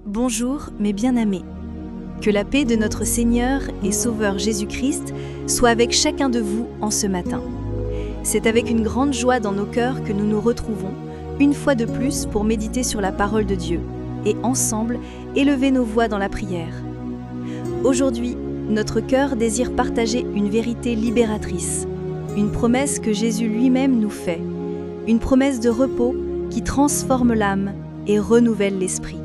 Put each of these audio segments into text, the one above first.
Bonjour mes bien-aimés. Que la paix de notre Seigneur et Sauveur Jésus-Christ soit avec chacun de vous en ce matin. C'est avec une grande joie dans nos cœurs que nous nous retrouvons, une fois de plus, pour méditer sur la parole de Dieu et ensemble élever nos voix dans la prière. Aujourd'hui, notre cœur désire partager une vérité libératrice, une promesse que Jésus lui-même nous fait, une promesse de repos qui transforme l'âme et renouvelle l'esprit.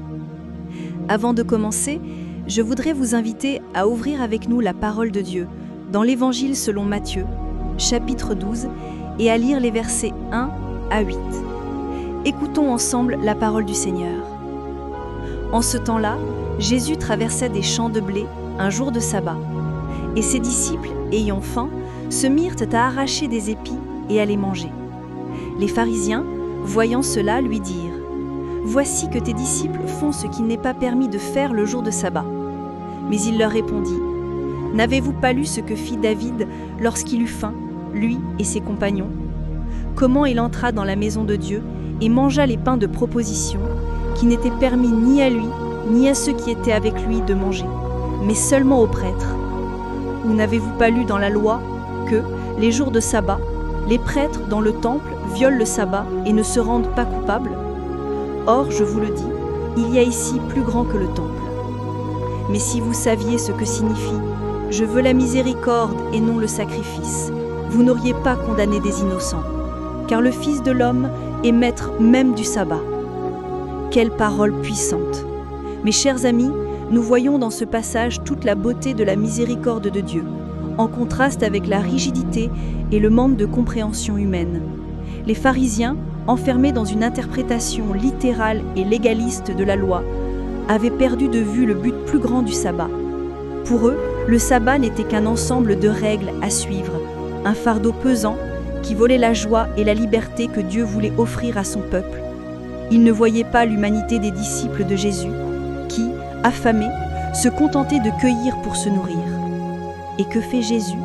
Avant de commencer, je voudrais vous inviter à ouvrir avec nous la parole de Dieu dans l'Évangile selon Matthieu, chapitre 12, et à lire les versets 1 à 8. Écoutons ensemble la parole du Seigneur. En ce temps-là, Jésus traversait des champs de blé un jour de sabbat, et ses disciples, ayant faim, se mirent à arracher des épis et à les manger. Les pharisiens, voyant cela, lui dirent: « Voici que tes disciples font ce qu'il n'est pas permis de faire le jour de sabbat. » Mais il leur répondit: « N'avez-vous pas lu ce que fit David lorsqu'il eut faim, lui et ses compagnons? Comment il entra dans la maison de Dieu et mangea les pains de proposition, qui n'étaient permis ni à lui, ni à ceux qui étaient avec lui de manger, mais seulement aux prêtres. Ou n'avez-vous pas lu dans la loi que, les jours de sabbat, les prêtres dans le temple violent le sabbat et ne se rendent pas coupables? Or, je vous le dis, il y a ici plus grand que le temple. Mais si vous saviez ce que signifie « Je veux la miséricorde et non le sacrifice », vous n'auriez pas condamné des innocents, car le Fils de l'homme est maître même du sabbat. Quelle parole puissante! Mes chers amis, nous voyons dans ce passage toute la beauté de la miséricorde de Dieu, en contraste avec la rigidité et le manque de compréhension humaine. Les pharisiens, enfermés dans une interprétation littérale et légaliste de la loi, avaient perdu de vue le but plus grand du sabbat. Pour eux, le sabbat n'était qu'un ensemble de règles à suivre, un fardeau pesant qui volait la joie et la liberté que Dieu voulait offrir à son peuple. Ils ne voyaient pas l'humanité des disciples de Jésus, qui, affamés, se contentaient de cueillir pour se nourrir. Et que fait Jésus ?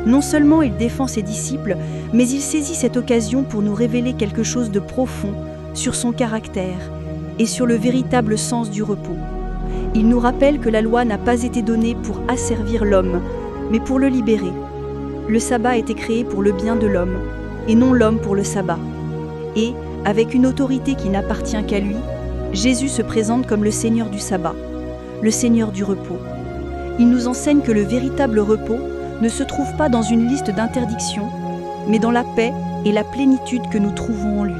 Non seulement il défend ses disciples, mais il saisit cette occasion pour nous révéler quelque chose de profond sur son caractère et sur le véritable sens du repos. Il nous rappelle que la loi n'a pas été donnée pour asservir l'homme, mais pour le libérer. Le sabbat a été créé pour le bien de l'homme, et non l'homme pour le sabbat. Et, avec une autorité qui n'appartient qu'à lui, Jésus se présente comme le Seigneur du sabbat, le Seigneur du repos. Il nous enseigne que le véritable repos ne se trouve pas dans une liste d'interdictions, mais dans la paix et la plénitude que nous trouvons en lui.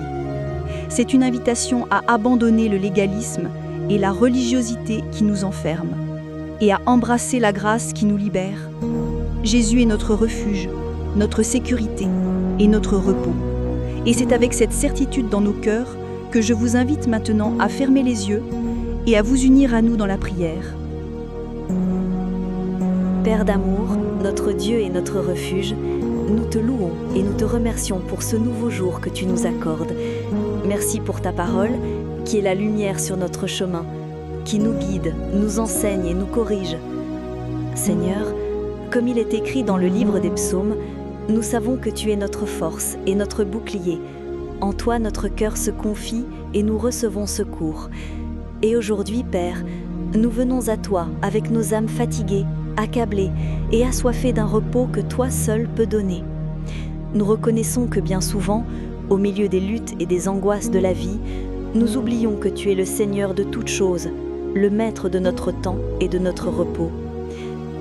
C'est une invitation à abandonner le légalisme et la religiosité qui nous enferment, et à embrasser la grâce qui nous libère. Jésus est notre refuge, notre sécurité et notre repos. Et c'est avec cette certitude dans nos cœurs que je vous invite maintenant à fermer les yeux et à vous unir à nous dans la prière. Père d'amour, notre Dieu et notre refuge, nous te louons et nous te remercions pour ce nouveau jour que tu nous accordes. Merci pour ta parole, qui est la lumière sur notre chemin, qui nous guide, nous enseigne et nous corrige. Seigneur, comme il est écrit dans le livre des psaumes, nous savons que tu es notre force et notre bouclier. En toi, notre cœur se confie et nous recevons secours. Et aujourd'hui, Père, nous venons à toi avec nos âmes fatiguées, accablés et assoiffés d'un repos que toi seul peux donner. Nous reconnaissons que bien souvent, au milieu des luttes et des angoisses de la vie, nous oublions que tu es le Seigneur de toutes choses, le maître de notre temps et de notre repos.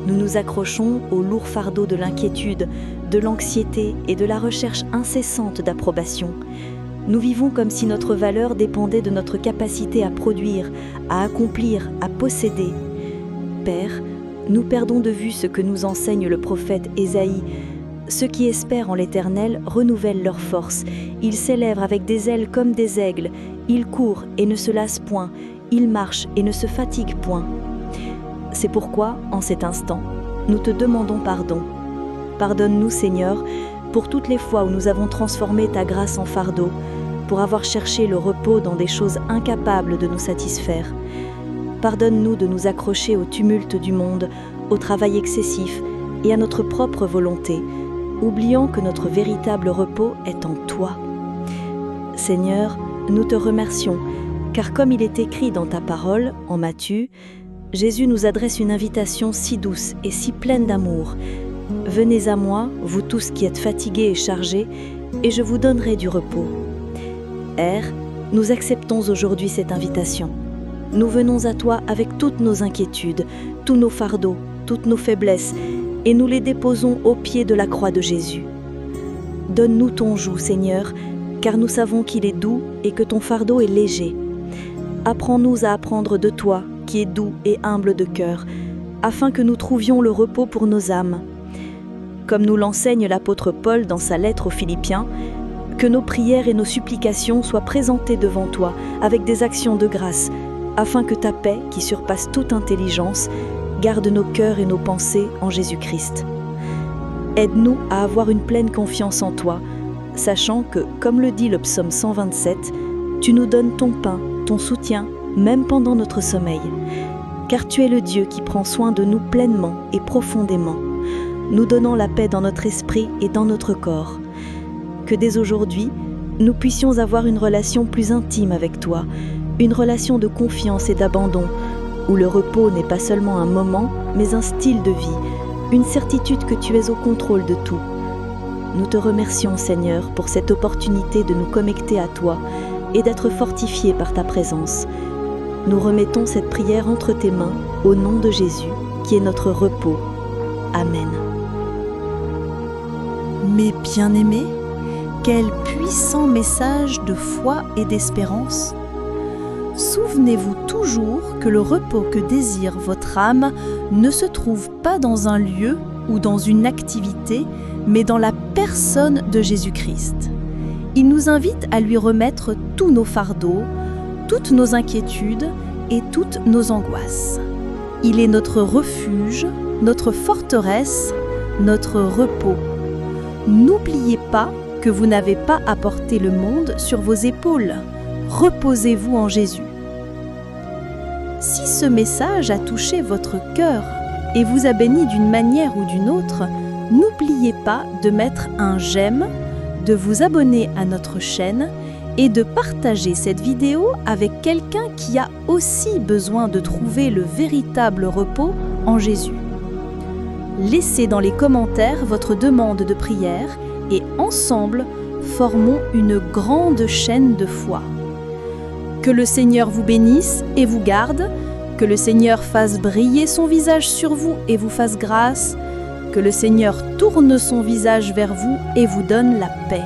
Nous nous accrochons au lourd fardeau de l'inquiétude, de l'anxiété et de la recherche incessante d'approbation. Nous vivons comme si notre valeur dépendait de notre capacité à produire, à accomplir, à posséder. Père, nous perdons de vue ce que nous enseigne le prophète Ésaïe. Ceux qui espèrent en l'Éternel renouvellent leur force. Ils s'élèvent avec des ailes comme des aigles. Ils courent et ne se lassent point. Ils marchent et ne se fatiguent point. C'est pourquoi, en cet instant, nous te demandons pardon. Pardonne-nous, Seigneur, pour toutes les fois où nous avons transformé ta grâce en fardeau, pour avoir cherché le repos dans des choses incapables de nous satisfaire. Pardonne-nous de nous accrocher au tumulte du monde, au travail excessif et à notre propre volonté, oubliant que notre véritable repos est en toi. Seigneur, nous te remercions, Car comme il est écrit dans ta parole, en Matthieu, Jésus nous adresse une invitation si douce et si pleine d'amour. « Venez à moi, vous tous qui êtes fatigués et chargés, et je vous donnerai du repos. » Nous acceptons aujourd'hui cette invitation. Nous venons à toi avec toutes nos inquiétudes, tous nos fardeaux, toutes nos faiblesses, et nous les déposons au pied de la croix de Jésus. Donne-nous ton joug, Seigneur, car nous savons qu'il est doux et que ton fardeau est léger. Apprends-nous à apprendre de toi, qui est doux et humble de cœur, afin que nous trouvions le repos pour nos âmes. Comme nous l'enseigne l'apôtre Paul dans sa lettre aux Philippiens, que nos prières et nos supplications soient présentées devant toi avec des actions de grâce, afin que ta paix, qui surpasse toute intelligence, garde nos cœurs et nos pensées en Jésus-Christ. Aide-nous à avoir une pleine confiance en toi, sachant que, comme le dit le psaume 127, tu nous donnes ton pain, ton soutien, même pendant notre sommeil. Car tu es le Dieu qui prend soin de nous pleinement et profondément, nous donnant la paix dans notre esprit et dans notre corps. Que dès aujourd'hui, nous puissions avoir une relation plus intime avec toi, une relation de confiance et d'abandon, où le repos n'est pas seulement un moment, mais un style de vie, une certitude que tu es au contrôle de tout. Nous te remercions, Seigneur, pour cette opportunité de nous connecter à toi et d'être fortifiés par ta présence. Nous remettons cette prière entre tes mains, au nom de Jésus, qui est notre repos. Amen. Mes bien-aimés, quel puissant message de foi et d'espérance! Souvenez-vous toujours que le repos que désire votre âme ne se trouve pas dans un lieu ou dans une activité, mais dans la personne de Jésus-Christ. Il nous invite à lui remettre tous nos fardeaux, toutes nos inquiétudes et toutes nos angoisses. Il est notre refuge, notre forteresse, notre repos. N'oubliez pas que vous n'avez pas à porter le monde sur vos épaules. Reposez-vous en Jésus. Si ce message a touché votre cœur et vous a béni d'une manière ou d'une autre, n'oubliez pas de mettre un j'aime, de vous abonner à notre chaîne et de partager cette vidéo avec quelqu'un qui a aussi besoin de trouver le véritable repos en Jésus. Laissez dans les commentaires votre demande de prière et ensemble, formons une grande chaîne de foi. Que le Seigneur vous bénisse et vous garde, que le Seigneur fasse briller son visage sur vous et vous fasse grâce, que le Seigneur tourne son visage vers vous et vous donne la paix.